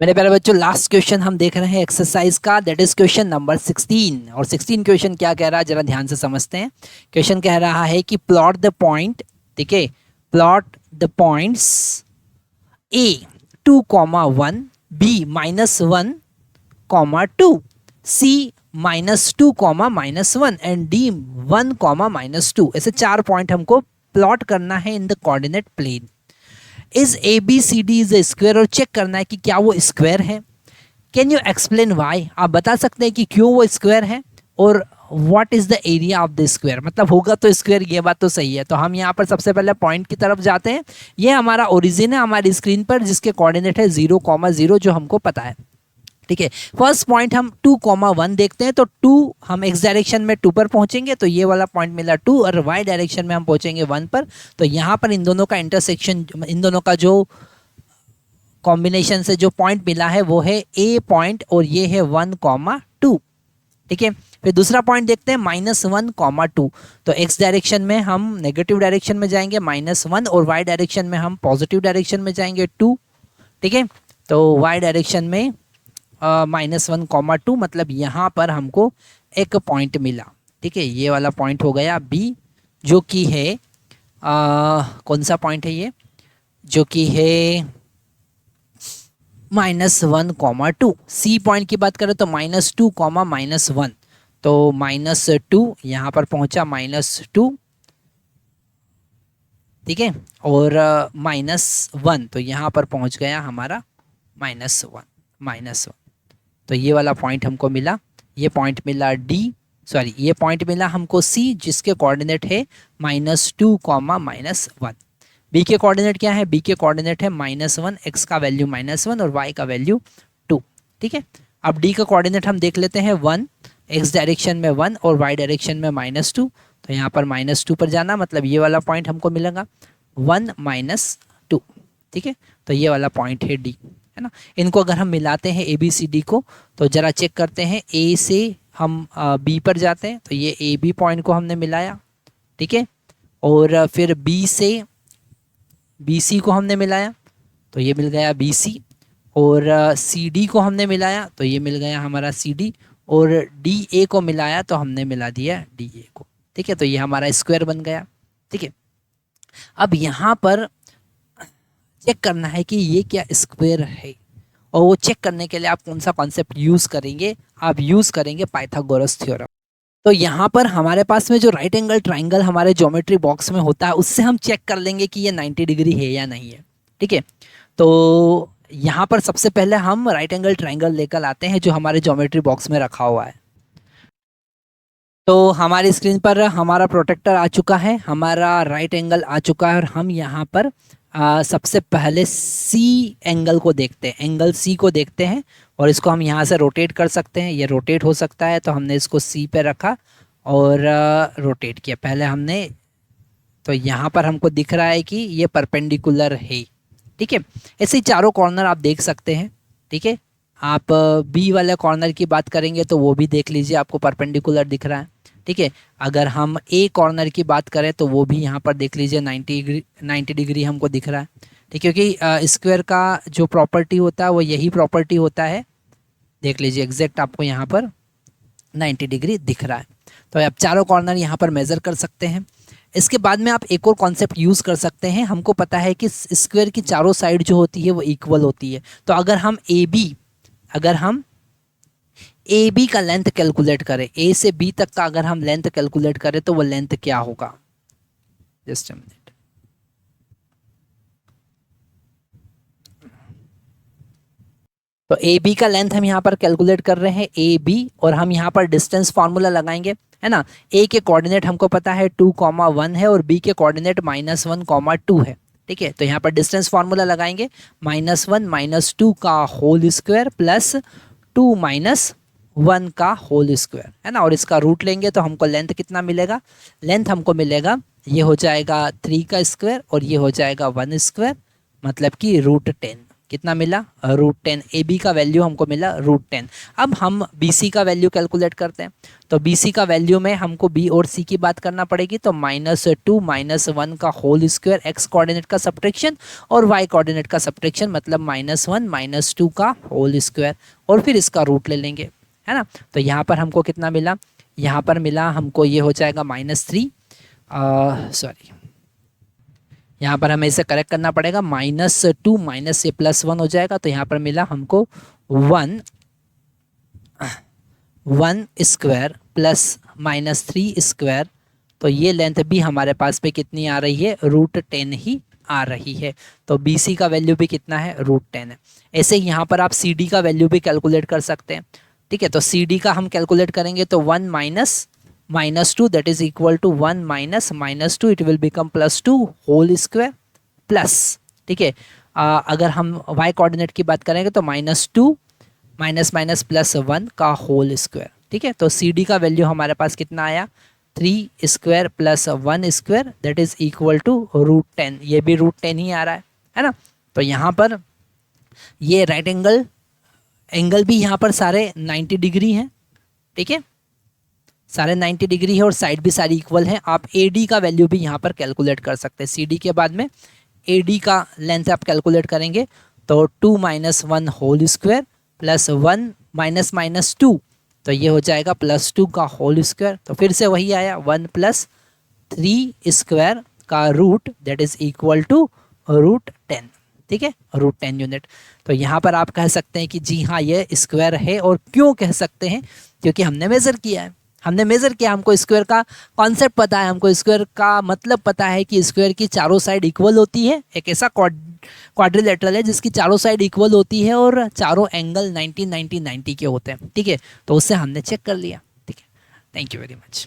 मेरे प्यारे बच्चों, लास्ट क्वेश्चन हम देख रहे हैं एक्सरसाइज का, दैट इज क्वेश्चन नंबर 16। और 16 क्वेश्चन क्या कह रहा है, जरा ध्यान से समझते हैं। क्वेश्चन कह रहा है कि प्लॉट द पॉइंट, ठीक है, plot the points A 2,1, B -1, 2, C -2, -1 and D 1, -2। ऐसे 4 पॉइंट हमको प्लॉट करना है in the coordinate plane. Is A B C D is a square, और चेक करना है कि क्या वो स्क्वायर है। कैन यू एक्सप्लेन वाई, आप बता सकते हैं कि क्यों वो स्क्वायर है, और what is the area of the square, मतलब होगा तो स्क्वायर, ये बात तो सही है। तो हम यहाँ पर सबसे पहले पॉइंट की तरफ जाते हैं। ये हमारा ओरिजिन है हमारी स्क्रीन पर, जिसके कोऑर्डिनेट है 0,0, जो हमको पता है, ठीक है। फर्स्ट पॉइंट हम 2,1 देखते हैं। तो 2 हम एक्स डायरेक्शन में 2 पर पहुंचेंगे, तो ये वाला पॉइंट मिला 2, और वाई डायरेक्शन में हम पहुंचेंगे 1 पर। तो यहाँ पर इन दोनों का इंटरसेक्शन, इन दोनों का जो कॉम्बिनेशन से जो पॉइंट मिला है वो है ए पॉइंट, और ये है 1,2, ठीक है। फिर दूसरा पॉइंट देखते हैं -1,2। तो एक्स डायरेक्शन में हम नेगेटिव डायरेक्शन में जाएंगे -1, और वाई डायरेक्शन में हम पॉजिटिव डायरेक्शन में जाएंगे 2, ठीक है। तो वाई डायरेक्शन में -1,2, मतलब यहाँ पर हमको एक पॉइंट मिला, ठीक है। ये वाला पॉइंट हो गया बी, जो कि है कौन सा पॉइंट है ये, जो कि है -1,2। सी पॉइंट की बात करें तो -2, -1। तो -2 यहाँ पर पहुँचा -2, ठीक है, और -1 तो यहाँ पर पहुँच गया हमारा -1। तो ये वाला पॉइंट हमको मिला। ये पॉइंट मिला डी, सॉरी, ये पॉइंट मिला हमको सी, जिसके कोऑर्डिनेट है -2, -1। बी के कोऑर्डिनेट क्या है, बी के कोऑर्डिनेट है -1, एक्स का वैल्यू -1 और वाई का वैल्यू 2, ठीक है। अब डी का कोऑर्डिनेट हम देख लेते हैं 1, एक्स डायरेक्शन में 1 और वाई डायरेक्शन में -2। तो यहाँ पर -2 पर जाना, मतलब ये वाला पॉइंट हमको मिलेगा 1 -2, ठीक है। तो ये वाला पॉइंट है डी, है ना। इनको अगर हम मिलाते हैं ए बी सी डी को, तो जरा चेक करते हैं। ए से हम बी पर जाते हैं, तो ये ए बी पॉइंट को हमने मिलाया, ठीक है। और फिर बी से बी सी को हमने मिलाया, तो ये मिल गया बी सी। और सी डी को हमने मिलाया, तो ये मिल गया हमारा सी डी। और डी ए को मिलाया, तो हमने मिला दिया डी ए को, ठीक है। तो ये हमारा स्क्वायर बन गया, ठीक है। अब यहाँ पर चेक करना है कि ये क्या स्क्वायर है, और वो चेक करने के लिए आप कौन सा कॉन्सेप्ट यूज़ करेंगे, आप यूज़ करेंगे पाइथागोरस थ्योरम। तो यहाँ पर हमारे पास में जो राइट एंगल ट्राइंगल हमारे ज्योमेट्री बॉक्स में होता है, उससे हम चेक कर लेंगे कि ये 90 डिग्री है या नहीं है, ठीक है। तो यहाँ पर सबसे पहले हम राइट एंगल ट्राइंगल लेकर आते हैं, जो हमारे ज्योमेट्री बॉक्स में रखा हुआ है। तो हमारी स्क्रीन पर हमारा प्रोटेक्टर आ चुका है, हमारा राइट एंगल आ चुका है, और हम यहाँ पर सबसे पहले सी एंगल को देखते हैं, एंगल सी को देखते हैं। और इसको हम यहाँ से रोटेट कर सकते हैं, ये रोटेट हो सकता है। तो हमने इसको सी पे रखा और रोटेट किया पहले हमने। तो यहाँ पर हमको दिख रहा है कि ये परपेंडिकुलर है, ठीक है। ऐसे ही चारों कॉर्नर आप देख सकते हैं, ठीक है। आप बी वाले कॉर्नर की बात करेंगे तो वो भी देख लीजिए, आपको परपेंडिकुलर दिख रहा है, ठीक है। अगर हम ए कॉर्नर की बात करें तो वो भी यहाँ पर देख लीजिए 90 डिग्री हमको दिख रहा है, ठीक है। क्योंकि स्क्वायर का जो प्रॉपर्टी होता है वो यही प्रॉपर्टी होता है, देख लीजिए एग्जैक्ट आपको यहाँ पर 90 डिग्री दिख रहा है। तो आप चारों कॉर्नर यहाँ पर मेज़र कर सकते हैं। इसके बाद में आप एक और कॉन्सेप्ट यूज़ कर सकते हैं। हमको पता है कि स्क्वायर की चारों साइड जो होती है वो इक्वल होती है। तो अगर हम ए बी का लेंथ कैलकुलेट करें, ए से बी तक का अगर हम लेंथ कैलकुलेट करें तो वो लेंथ क्या होगा, जस्ट अ मिनट। तो ए बी का लेंथ हम यहाँ पर कैलकुलेट कर रहे हैं, ए बी, और हम यहाँ पर डिस्टेंस फार्मूला लगाएंगे, है ना। ए के कोऑर्डिनेट हमको पता है 2,1 है, और बी के कोऑर्डिनेट -1,2 है, ठीक है। तो यहाँ पर डिस्टेंस फार्मूला लगाएंगे, -1 - 2 का होल स्क्वायर प्लस 2 - 1 का होल स्क्वायर, है ना। और इसका रूट लेंगे तो हमको लेंथ कितना मिलेगा, लेंथ हमको मिलेगा, ये हो जाएगा 3 का स्क्वायर और ये हो जाएगा 1 स्क्वायर, मतलब कि √10, कितना मिला √10। ए बी का वैल्यू हमको मिला √10। अब हम बी सी का वैल्यू कैलकुलेट करते हैं। तो बी सी का वैल्यू में हमको बी और सी की बात करना पड़ेगी। तो -2 -1 का होल स्क्वायर, एक्स कोऑर्डिनेट का सब्ट्रैक्शन और वाई कोऑर्डिनेट का सब्ट्रैक्शन, मतलब -1 -2 का होल स्क्वायर, और फिर इसका रूट ले लेंगे, है ना। तो यहाँ पर हमको कितना मिला, यहाँ पर मिला हमको, ये हो जाएगा -3, सॉरी यहाँ पर हमें इसे करेक्ट करना पड़ेगा, -2 माइनस से +1 हो जाएगा। तो यहाँ पर मिला हमको 1 स्क्वायर प्लस -3 स्क्वायर। तो ये लेंथ भी हमारे पास पे कितनी आ रही है, √10 ही आ रही है। तो बी सी का वैल्यू भी कितना है, √10 है। ऐसे ही यहाँ पर आप सी डी का वैल्यू भी कैलकुलेट कर सकते हैं, ठीक है। तो सी डी का हम कैलकुलेट करेंगे तो 1 -2 that is equal to 1 -2 it will become +2 whole square plus, ठीक है। अगर हम वाई कोऑर्डिनेट की बात करेंगे तो -2 माइनस +1 का होल स्क्वायर, ठीक है। तो सी डी का वैल्यू हमारे पास कितना आया, 3 square plus 1 square that is equal to √10। ये भी √10 ही आ रहा है ना। तो यहाँ पर ये राइट एंगल भी यहाँ पर सारे 90 डिग्री हैं, ठीक है, सारे 90 डिग्री है और साइड भी सारी इक्वल है। आप ए डी का वैल्यू भी यहाँ पर कैलकुलेट कर सकते हैं। सी डी के बाद में ए डी का लेंथ आप कैलकुलेट करेंगे तो 2 - 1 होल स्क्वायर प्लस 1 -2, तो ये हो जाएगा +2 का होल स्क्वायर। तो फिर से वही आया 1 + 3 स्क्वायर का root that is equal to √10, ठीक है, √10 यूनिट। तो यहाँ पर आप कह सकते हैं कि जी हाँ ये स्क्वायर है। और क्यों कह सकते हैं, क्योंकि हमने मेज़र किया है, हमको स्क्वायर का कॉन्सेप्ट पता है, हमको स्क्वायर का मतलब पता है कि स्क्वायर की चारों साइड इक्वल होती है। एक ऐसा क्वाड्रिलेटरल है जिसकी चारों साइड इक्वल होती है और चारों एंगल 90 90 90 के होते हैं, ठीक है। तो उससे हमने चेक कर लिया, ठीक है। Thank you very much.